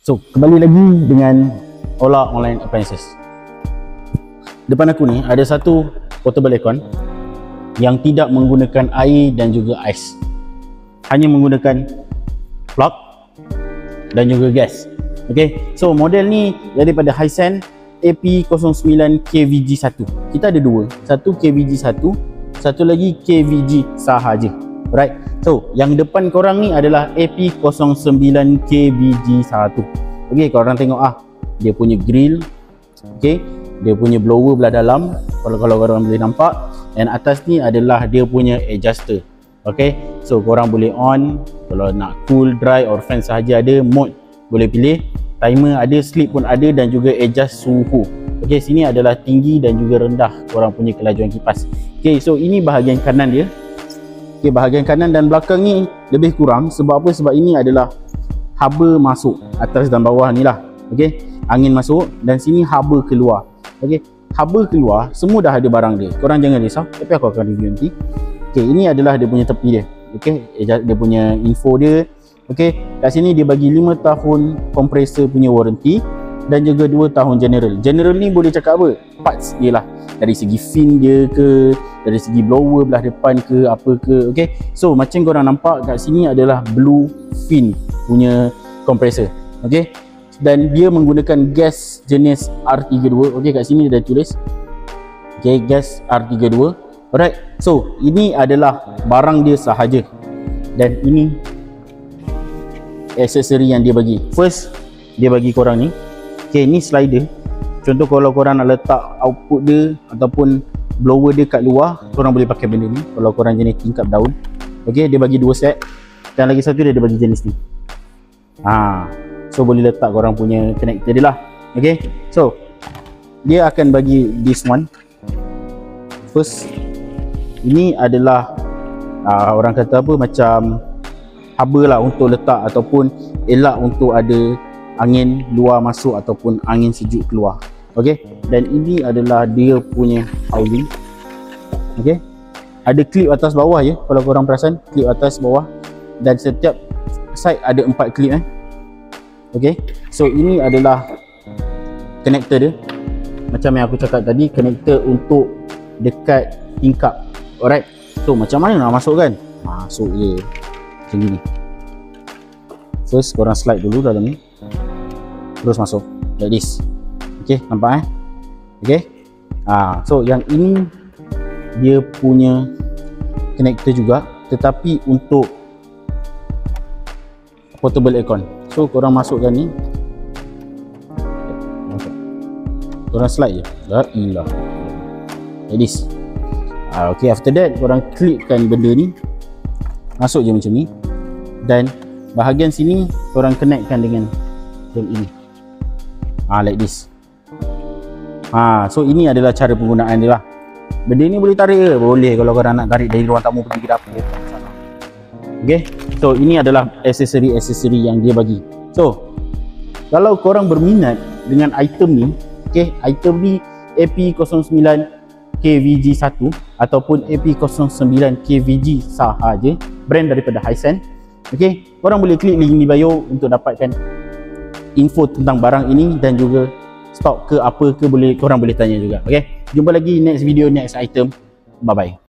So, kembali lagi dengan Ola Online Appliances. Depan aku ni ada satu portable aircon yang tidak menggunakan air dan juga ais. Hanya menggunakan plug dan juga gas. Okay, so model ni daripada Hisense AP09 KVG1. Kita ada dua, satu KVG1, satu lagi KVG sahaja. Right, so yang depan korang ni adalah AP09 KVG1. Okay, korang tengok dia punya grill, okay, dia punya blower belah dalam, kalau korang boleh nampak, dan atas ni adalah dia punya adjuster. Okay, so korang boleh on, kalau nak cool, dry or fan sahaja ada, mode boleh pilih, timer ada, sleep pun ada, dan juga adjust suhu. Okay, sini adalah tinggi dan juga rendah korang punya kelajuan kipas. Okay, so ini bahagian kanan dia. Okay, bahagian kanan dan belakang ni lebih kurang. Sebab apa? Sebab ini adalah haba masuk atas dan bawah ni lah. Okay, angin masuk dan sini haba keluar. Okay, haba keluar semua dah ada barang dia, korang jangan risau, tapi aku akan review nanti. Okay, ini adalah dia punya tepi dia. Okay, dia punya info dia. Okay, kat sini dia bagi 5 tahun kompresor punya warranty dan juga 2 tahun general. General ni boleh cakap apa? Parts dia lah, dari segi fin dia ke, dari segi blower belah depan ke, apa ke. Okay, so macam korang nampak kat sini adalah blue fin punya kompresor. Okay, dan dia menggunakan gas jenis R32. Okay, kat sini dah tulis, okay, gas R32. Alright, so ini adalah barang dia sahaja, dan ini aksesori yang dia bagi. First, dia bagi korang ni, okay, ni slider. Contoh kalau korang nak letak output dia ataupun blower dia kat luar, korang boleh pakai benda ni. Kalau korang jenis tingkap daun, okay, dia bagi 2 set, dan lagi satu dia bagi jenis ni. So boleh letak korang punya connector dia lah. Okay, so dia akan bagi this one. First, ini adalah orang kata apa, macam haba lah untuk letak ataupun elak untuk ada angin luar masuk ataupun angin sejuk keluar. Okay, dan ini adalah dia punya housing. Okay, ada klip atas bawah je, kalau korang perasan, klip atas bawah, dan setiap side ada 4 klip. Okay, so ini adalah connector dia, macam yang aku cakap tadi, connector untuk dekat tingkap. Alright, so macam mana nak masuk kan? Masuk je macam ni. First korang slide dulu dalam ni, terus masuk like this. Okay, nampak Okay, so yang ini dia punya connector juga, tetapi untuk portable aircon. So korang masukkan ni, korang slide je, la ilah, like this. Okay, after that korang klikkan benda ni, masuk je macam ni, dan bahagian sini korang connectkan dengan yang ini, like this. So ini adalah cara penggunaan dia lah. Benda ni boleh tarik ke? Boleh, kalau korang nak tarik dari ruang tamu pergi ke dapur. Okay, so ini adalah aksesori yang dia bagi. So kalau korang berminat dengan item ni, okay, item ni AP09 KVG1 ataupun AP09 KVG sahaja, brand daripada Hisense. Okay, korang boleh klik link di bio untuk dapatkan info tentang barang ini dan juga stok ke apa ke, korang boleh tanya juga. Okay, jumpa lagi next video, next item. Bye bye.